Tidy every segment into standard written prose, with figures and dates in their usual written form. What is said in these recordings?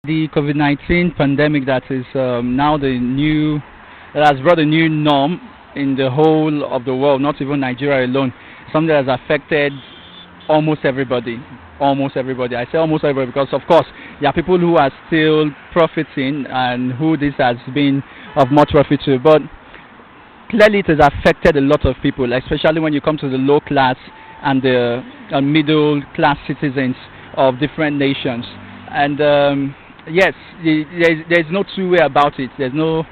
The COVID-19 pandemic that is now that has brought a new norm in the whole of the world, not even Nigeria alone, something that has affected almost everybody. Almost everybody. I say almost everybody because, of course, there are people who are still profiting and who this has been of much profit to. But clearly, it has affected a lot of people, especially when you come to the low class and the middle class citizens of different nations. And yes, there's no two way about it. There's no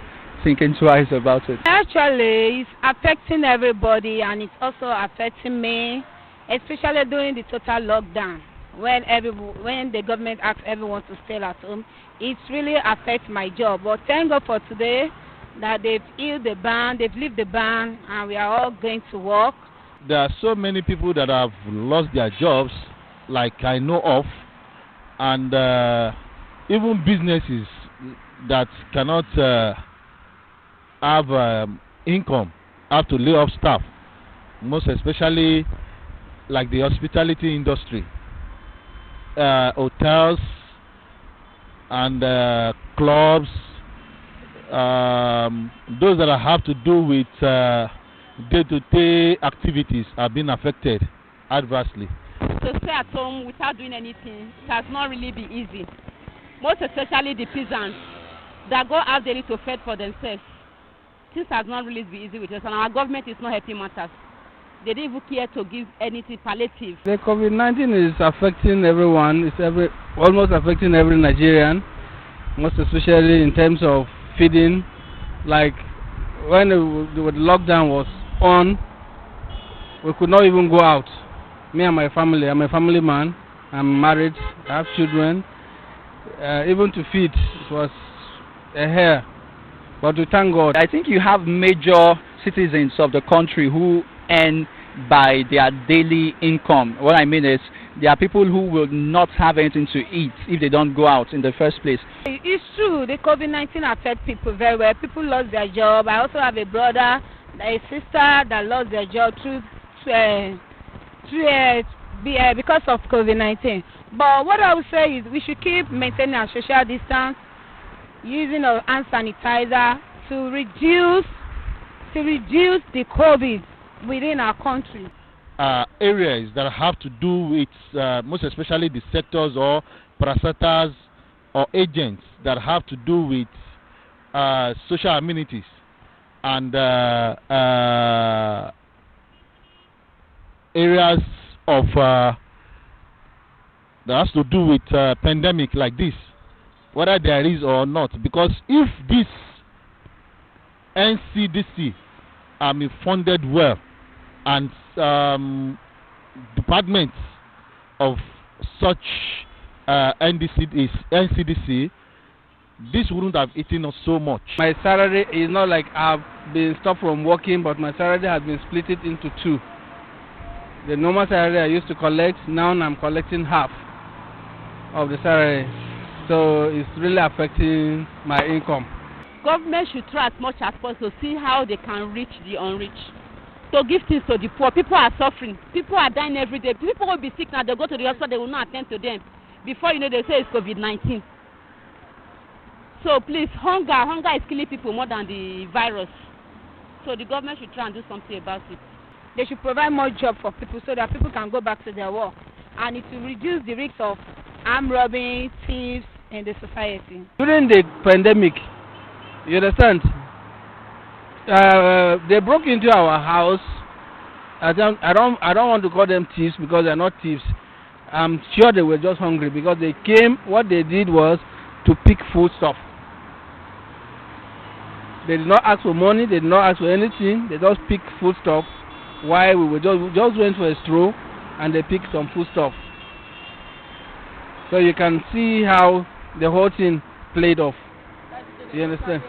thinking twice about it. Actually, it's affecting everybody, and it's also affecting me, especially during the total lockdown. When the government asks everyone to stay at home, it really affects my job. But thank God for today that they've lifted the ban, and we are all going to work. There are so many people that have lost their jobs, like I know of, and even businesses that cannot have income have to lay off staff, most especially like the hospitality industry, hotels and clubs, those that have to do with day-to-day activities have been affected adversely. To stay at home without doing anything, it has not really been easy. Most especially the peasants that go out daily to fend for themselves. This has not really been easy with us, and our government is not helping matters. They didn't even care to give anything palliative. The COVID-19 is affecting everyone. It's almost affecting every Nigerian, most especially in terms of feeding. Like when the lockdown was on, we could not even go out. Me and my family, I'm a family man, I'm married, I have children. Even to feed, it was a hair. But we thank God. I think you have major citizens of the country who earn by their daily income. What I mean is, there are people who will not have anything to eat if they don't go out in the first place. It's true, the COVID-19 affects people very well. People lost their job. I also have a brother, a sister that lost their job because of COVID-19. But what I would say is we should keep maintaining our social distance, using our hand sanitizer to reduce the COVID within our country. Areas that have to do with most especially the sectors or parastatals or agents that have to do with social amenities and areas of that has to do with pandemic like this, whether there is or not. Because if this NCDC funded well and departments of such NCDC, this wouldn't have eaten us so much. My salary is not like I've been stopped from working, but my salary has been split into two. The normal salary I used to collect, now I'm collecting half of the salary. So it's really affecting my income. Government should try as much as possible to see how they can reach the unreached. To give things to the poor. People are suffering. People are dying every day. People will be sick now. They go to the hospital. They will not attend to them. Before you know, they say it's COVID-19. So please, hunger is killing people more than the virus. So the government should try and do something about it. They should provide more jobs for people so that people can go back to their work, and it will reduce the risk of armed robbery, thieves in the society. During the pandemic, you understand, they broke into our house. I don't want to call them thieves because they're not thieves. I'm sure they were just hungry because they came. What they did was to pick food stuff. They did not ask for money. They did not ask for anything. They just picked food stuff. While we just went for a stroll, and they picked some food stuff. So you can see how the whole thing played off. You understand?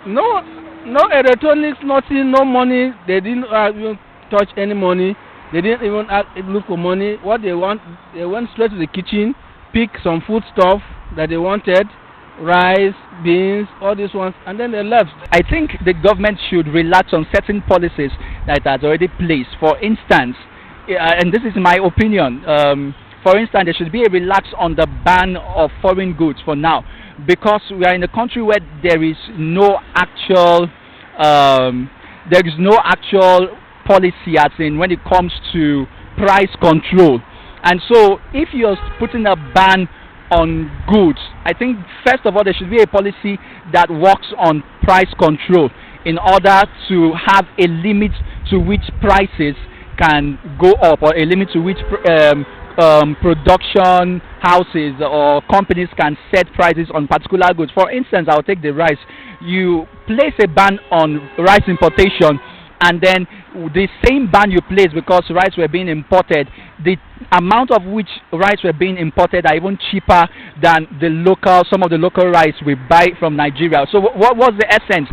No electronics, nothing, no money. They didn't even touch any money. They didn't even look for money. What they want, they went straight to the kitchen, picked some food stuff that they wanted, rice, beans, all these ones, and then they left. I think the government should relax on certain policies that are already placed. For instance, and this is my opinion, For instance, there should be a relax on the ban of foreign goods for now, because we are in a country where there is no actual policy, as in when it comes to price control. And so if you're putting a ban on goods, I think first of all there should be a policy that works on price control in order to have a limit to which prices can go up, or a limit to which production houses or companies can set prices on particular goods. For instance, I'll take the rice. You place a ban on rice importation, and then the same ban you place because rice were being imported, the amount of which rice were being imported are even cheaper than some of the local rice we buy from Nigeria. So what was the essence?